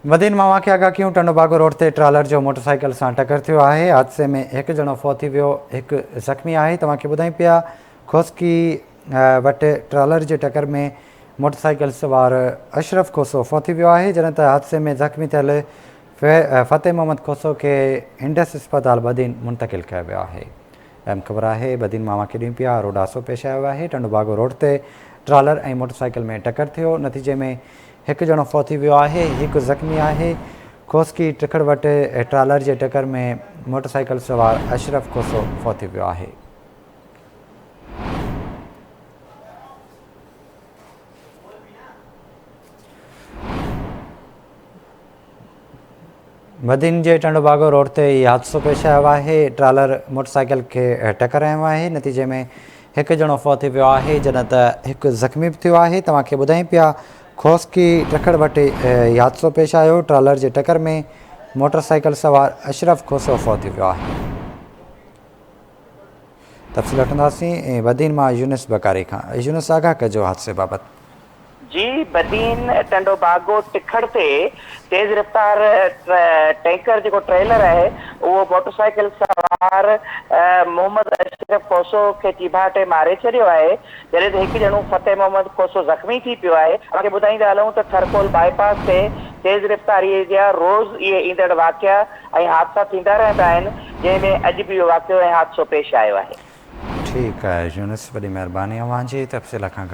वधीन मां वाक़िया गाकियूं टंडोबागो रोड ते ट्रालर जो मोटरसाइकिल सां टकर थियो आहे। हादसे में हिकु ॼणो फौत थी वियो, हिकु ज़ख़्मी आहे। तव्हांखे ॿुधायूं पिया खोसकी वटि ट्रालर जे टकर में मोटरसाइकिल सवार अशरफ खोसो फौत थी वियो आहे, जॾहिं त हादसे में ज़ख़्मी थियल फ़तेह मोहम्मद खोसो खे इंडस अस्पताल बदीन मुंतक़िल कयो वियो आहे। अहम ख़बर आहे, बदीन मां वाक़िया ॾींहुं पिया रोड हादसो पेश आयो आहे। टंडोबागो रोड ते ट्रालर ऐं मोटरसाइकिल में टकर थियो, नतीजे में हिकु ॼणो फौत थी वियो आहे, हिकु ज़ख़्मी आहे। खोसकी टिखड़ वटि ट्रालर जे टकर में मोटरसाइकिल सवार अशरफ खोसो फौत थी वियो आहे। बदीन जे टंडोबागो रोड ते इहो हादसो पेश आयो आहे। ट्रालर मोटरसाइकिल खे टकर आयो आहे, नतीजे में हिकु ॼणो फौत थी वियो आहे, जॾहिं त हिकु ज़ख़्मी बि थियो आहे। तव्हांखे ॿुधायूं पिया खोसकी टिखड़ वटि इहो हादसो पेश आयो। ट्रालर जे टकर में मोटरसाइकिल सवार अशरफ खोसो फौत थी वियो आहे। तफ़सील वठंदासीं ऐं बदीन मां यूनिस बकारी खां। यूनिस आगाह कजो हादसे बाबति। जी, बदीन टंडोबागो टिखड़ ते तेज़ रफ़्तार टैंकर जो ट्रेलर है वो मोटरसाइकिल सवार मोहम्मद अशरफ खोसो के चिभाटे मारे छॾियो आहे, जॾहिं त हिकु ॼणो फ़तेह मोहम्मद खोसो ज़ख़्मी थी पियो आहे। तव्हांखे ॿुधाईंदा हलूं त थरकोल बाईपास ते तेज़ रफ़्तारीअ जा रोज़ इहे ईंदड़ वाक़िया ऐं हादसा थींदा रहंदा आहिनि, जंहिंमें अॼु बि इहो वाक़ियो ऐं हादसो पेश आयो आहे। ठीकु आहे यूनिस, वॾी महिरबानी अव्हांजी तफ़सील खां